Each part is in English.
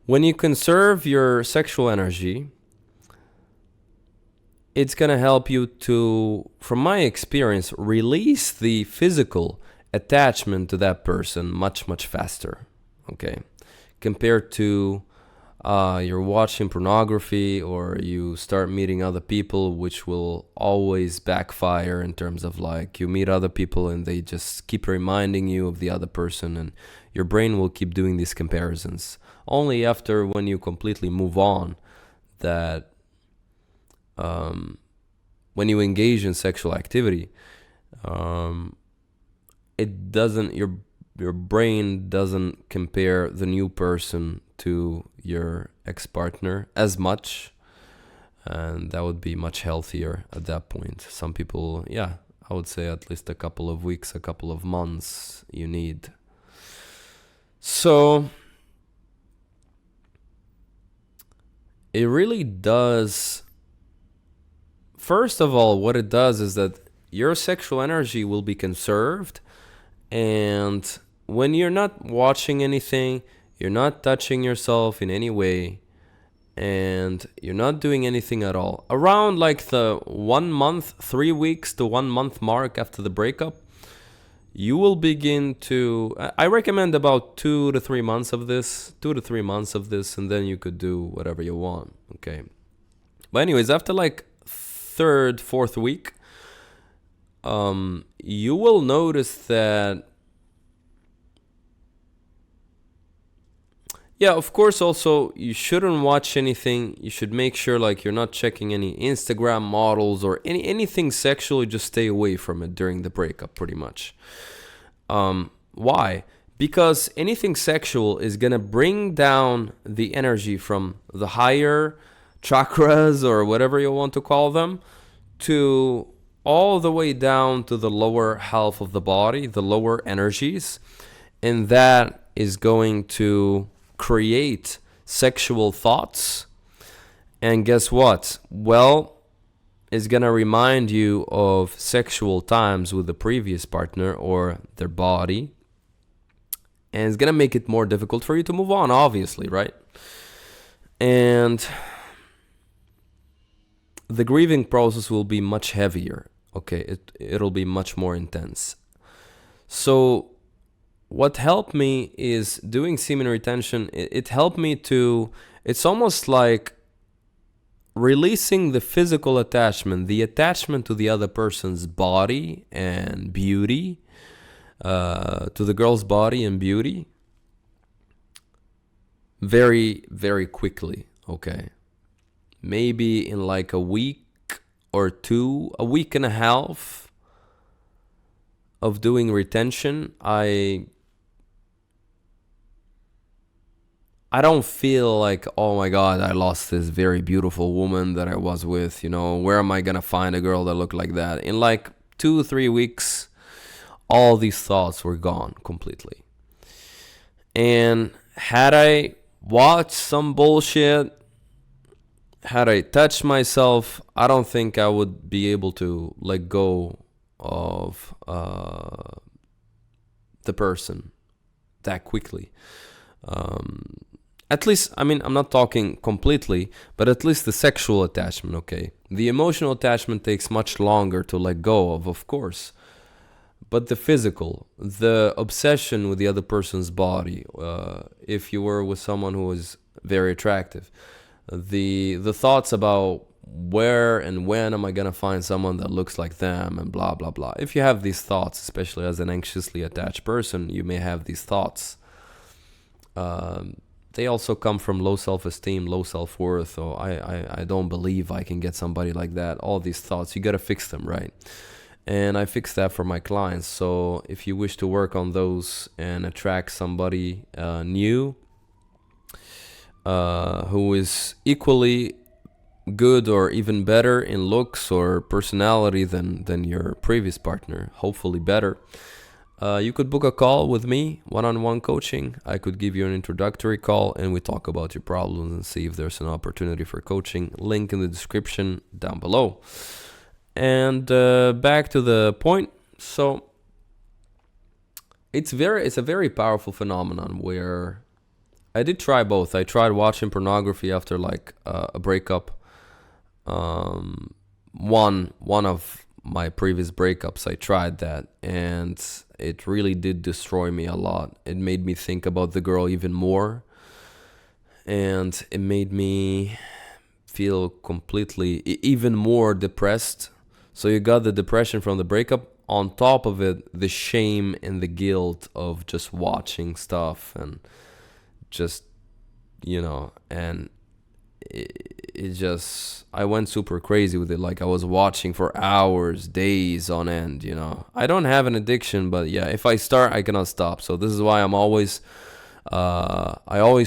When you conserve your sexual energy, it's going to help you to, from my experience, release the physical attachment to that person much, much faster. Okay. Compared to you're watching pornography or you start meeting other people, which will always backfire in terms of like you meet other people and they just keep reminding you of the other person, and your brain will keep doing these comparisons. Only after when you completely move on that when you engage in sexual activity, it doesn't your brain doesn't compare the new person to your ex-partner as much, and that would be much healthier at that point. Some people, yeah, I would say at least a couple of weeks, a couple of months you need. So it really does. First of all, what it does is that your sexual energy will be conserved, and when you're not watching anything, you're not touching yourself in any way, and you're not doing anything at all, around like the 1 month, 3 weeks to 1 month mark after the breakup, you will begin to, I recommend about 2 to 3 months of this, 2 to 3 months of this, and then you could do whatever you want. Okay. But anyways, after like third, fourth week, you will notice that, yeah, of course, also, you shouldn't watch anything. You should make sure like you're not checking any Instagram models or anything sexual. Just stay away from it during the breakup, pretty much. Why? Because anything sexual is gonna bring down the energy from the higher chakras or whatever you want to call them to all the way down to the lower half of the body, the lower energies, and that is going to create sexual thoughts. And guess what? Well, it's gonna remind you of sexual times with the previous partner or their body, and it's gonna make it more difficult for you to move on, obviously, right? And the grieving process will be much heavier. Okay, it'll be much more intense. So what helped me is doing semen retention. It helped me to, it's almost like releasing the physical attachment, the attachment to the other person's body and beauty, to the girl's body and beauty, very, very quickly. Okay. Maybe in like a week or two, a week and a half of doing retention, I don't feel like, oh my God, I lost this very beautiful woman that I was with. You know, where am I going to find a girl that looked like that? In like 2 or 3 weeks, all these thoughts were gone completely. And had I watched some bullshit, had I touched myself, I don't think I would be able to let go of the person that quickly. At least, I mean, I'm not talking completely, but at least the sexual attachment, okay? The emotional attachment takes much longer to let go of course. But the physical, the obsession with the other person's body, if you were with someone who was very attractive, the thoughts about where and when am I gonna find someone that looks like them and blah blah blah. If you have these thoughts, especially as an anxiously attached person, you may have these thoughts. They also come from low self-esteem, low self-worth. Oh, I don't believe I can get somebody like that. All these thoughts, you gotta fix them, right? And I fix that for my clients. So if you wish to work on those and attract somebody new, who is equally good or even better in looks or personality than your previous partner, hopefully better, you could book a call with me, one-on-one coaching. I could give you an introductory call and we talk about your problems and see if there's an opportunity for coaching. Link in the description down below. And back to the point. So it's a very powerful phenomenon where I did try both. I tried watching pornography after like a breakup. One of my previous breakups, I tried that, and it really did destroy me a lot. It made me think about the girl even more, and it made me feel completely even more depressed. So you got the depression from the breakup, on top of it the shame and the guilt of just watching stuff, and just, and it just, I went super crazy with it. Like, I was watching for hours, days on end. I don't have an addiction, but yeah, if I start, I cannot stop. So this is why I always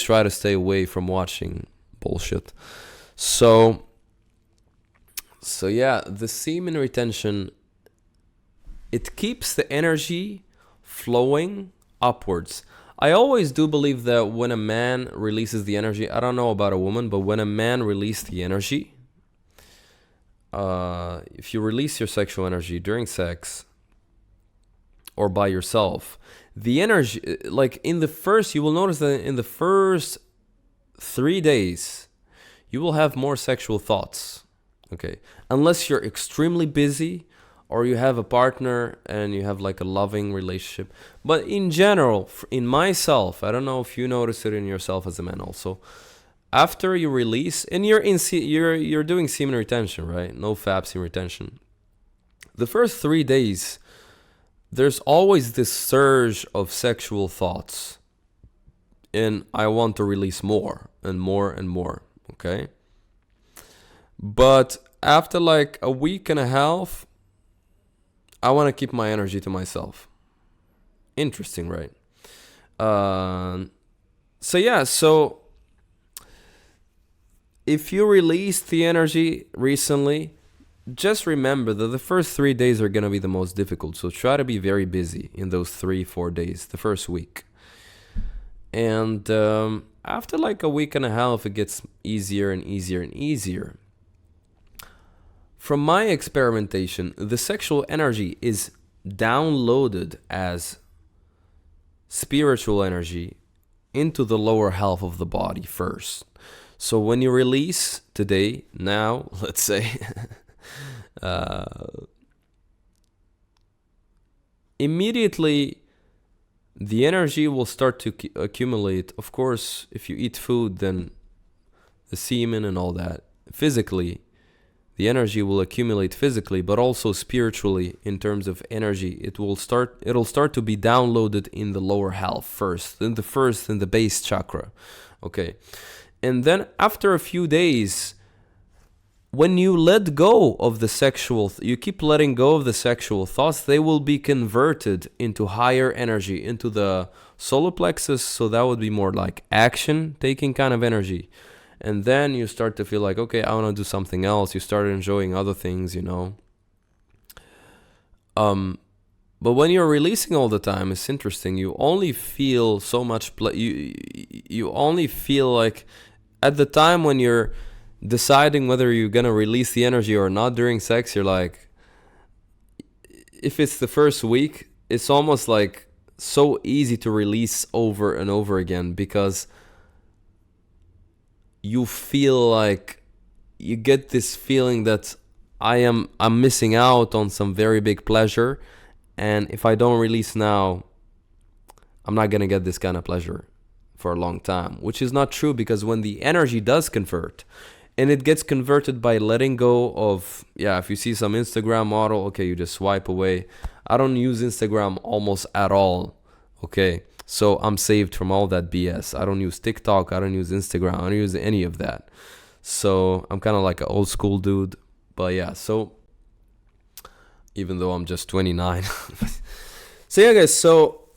try to stay away from watching bullshit. So yeah, the semen retention, it keeps the energy flowing upwards. I always do believe that when a man releases the energy, I don't know about a woman, but when a man releases the energy, if you release your sexual energy during sex or by yourself, the energy, like you will notice that in the first 3 days, you will have more sexual thoughts. Okay. Unless you're extremely busy, or you have a partner and you have like a loving relationship. But in general, in myself, I don't know if you notice it in yourself as a man also. After you release, and you're doing semen retention, right? No fab semen retention. The first 3 days, there's always this surge of sexual thoughts, and I want to release more and more and more. Okay. But after like a week and a half, I want to keep my energy to myself. Interesting, right? So if you release the energy recently, just remember that the first 3 days are going to be the most difficult. So try to be very busy in those 3-4 days, the first week. And after like a week and a half, it gets easier and easier and easier. From my experimentation, the sexual energy is downloaded as spiritual energy into the lower half of the body first. So when you release today, now, let's say, immediately the energy will start to accumulate. Of course, if you eat food, then the semen and all that, physically, the energy will accumulate physically, but also spiritually in terms of energy. It'll start to be downloaded in the lower half first, in the base chakra. Okay. And then after a few days, when you let go of the sexual, you keep letting go of the sexual thoughts, they will be converted into higher energy, into the solar plexus. So that would be more like action taking kind of energy. And then you start to feel like, okay, I want to do something else. You start enjoying other things, But when you're releasing all the time, it's interesting. You only feel so much. You only feel like at the time when you're deciding whether you're gonna release the energy or not during sex, you're like, if it's the first week, it's almost like so easy to release over and over again, because you feel like you get this feeling that I'm missing out on some very big pleasure, and if I don't release now, I'm not gonna get this kind of pleasure for a long time, which is not true, because when the energy does convert, and it gets converted by letting go of, if you see some Instagram model, okay, you just swipe away. I don't use Instagram almost at all, okay? So I'm saved from all that BS. I don't use TikTok. I don't use Instagram. I don't use any of that. So I'm kind of like an old school dude. But yeah, so even though I'm just 29. So yeah, guys, so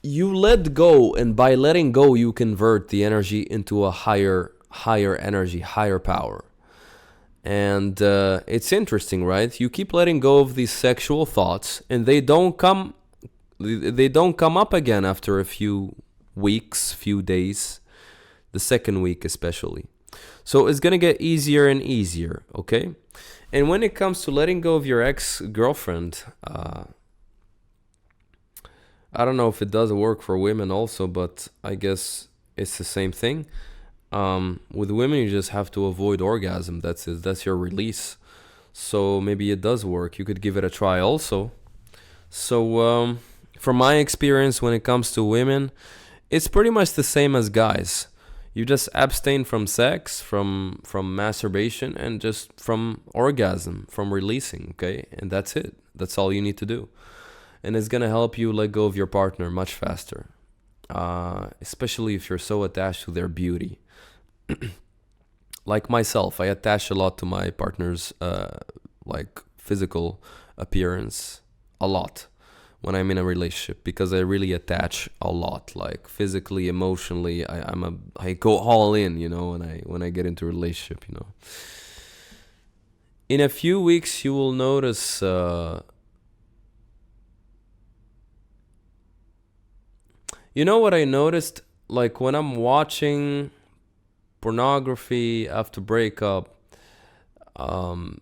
you let go, and by letting go, you convert the energy into a higher energy, higher power. And it's interesting, right? You keep letting go of these sexual thoughts, and they don't come up again after a few weeks, few days, the second week especially. So it's gonna get easier and easier, okay? And when it comes to letting go of your ex-girlfriend, I don't know if it does work for women also, but I guess it's the same thing. With women, you just have to avoid orgasm. That's it. That's your release. So maybe it does work. You could give it a try also. So, from my experience, when it comes to women, it's pretty much the same as guys. You just abstain from sex, from masturbation, and just from orgasm, from releasing. Okay, and that's it. That's all you need to do, and it's gonna help you let go of your partner much faster. Especially if you're so attached to their beauty. Like myself, I attach a lot to my partner's like physical appearance, a lot when I'm in a relationship, because I really attach a lot, like physically, emotionally. I go all in, when I get into a relationship. In a few weeks, you will notice. You know what I noticed? Like when I'm watching pornography after breakup, um,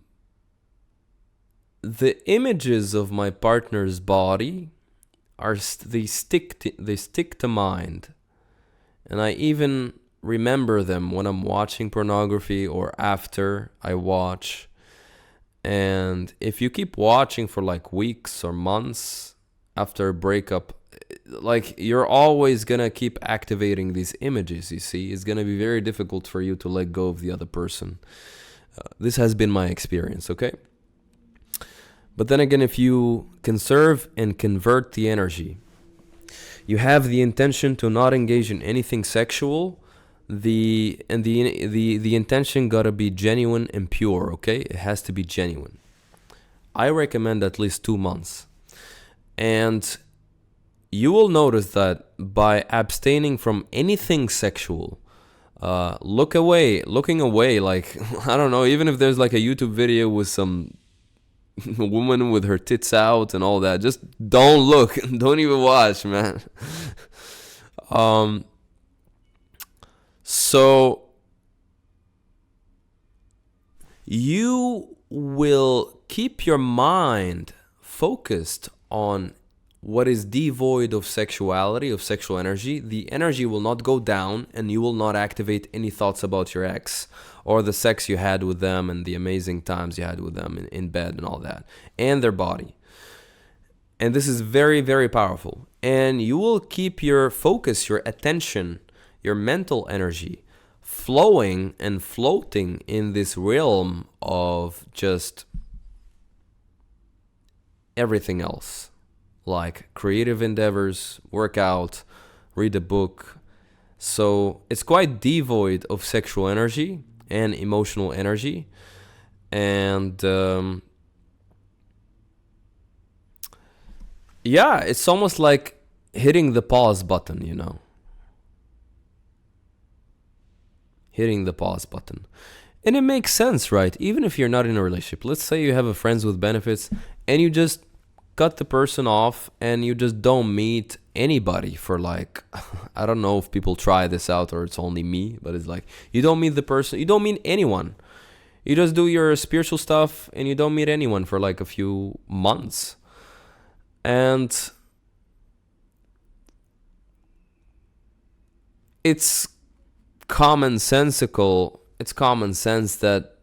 the images of my partner's body they stick to mind, and I even remember them when I'm watching pornography or after I watch. And if you keep watching for like weeks or months after a breakup, like you're always gonna keep activating these images. You see, it's gonna be very difficult for you to let go of the other person. This has been my experience, okay? But then again, if you conserve and convert the energy, you have the intention to not engage in anything sexual. The intention gotta be genuine and pure, okay? It has to be genuine. I recommend at least 2 months. And you will notice that by abstaining from anything sexual, looking away, like, I don't know, even if there's like a YouTube video with some woman with her tits out and all that, just don't look, don't even watch, man. um, so you will keep your mind focused on what is devoid of sexuality, of sexual energy. The energy will not go down, and you will not activate any thoughts about your ex or the sex you had with them and the amazing times you had with them in bed and all that, and their body. And this is very, very powerful. And you will keep your focus, your attention, your mental energy flowing and floating in this realm of just everything else, like creative endeavors, workout, read a book. So it's quite devoid of sexual energy and emotional energy. And yeah, it's almost like hitting the pause button. Hitting the pause button. And it makes sense, right? Even if you're not in a relationship. Let's say you have a friends with benefits and you just cut the person off and you just don't meet anybody for like I don't know if people try this out or it's only me, but it's like you don't meet the person, you don't meet anyone. You just do your spiritual stuff and you don't meet anyone for like a few months. And it's commonsensical. It's common sense that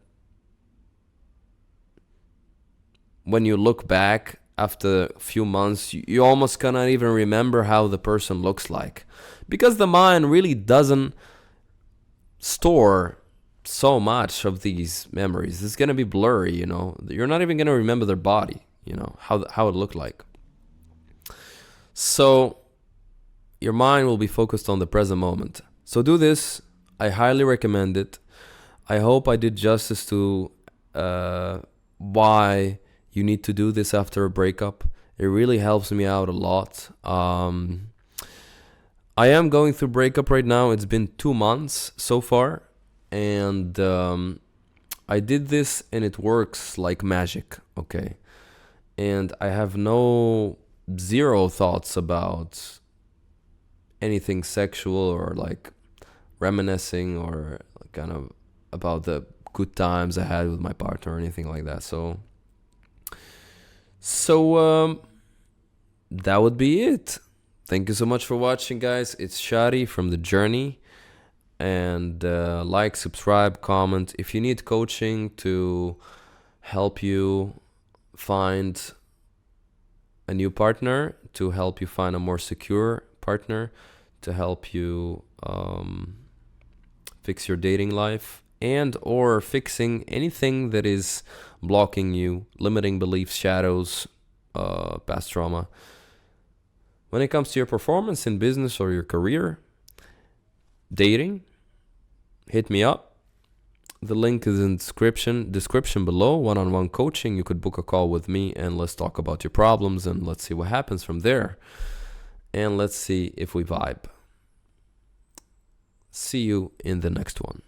when you look back after a few months, you almost cannot even remember how the person looks like, because the mind really doesn't store so much of these memories. It's gonna be blurry, You're not even gonna remember their body, how it looked like. So your mind will be focused on the present moment. So do this. I highly recommend it. I hope I did justice to why you need to do this after a breakup. It really helps me out a lot. I am going through breakup right now. It's been 2 months so far. And I did this and it works like magic, okay? And I have zero thoughts about anything sexual or like reminiscing or kind of about the good times I had with my partner or anything like that. So that would be it. Thank you so much for watching, guys. It's Shadi from The Journey. and like, subscribe, comment. If you need coaching to help you find a new partner, to help you find a more secure partner, to help you fix your dating life, and or fixing anything that is blocking you, limiting beliefs, shadows, past trauma. When it comes to your performance in business or your career, dating, hit me up. The link is in description below. One-on-one coaching. You could book a call with me and let's talk about your problems and let's see what happens from there. And let's see if we vibe. See you in the next one.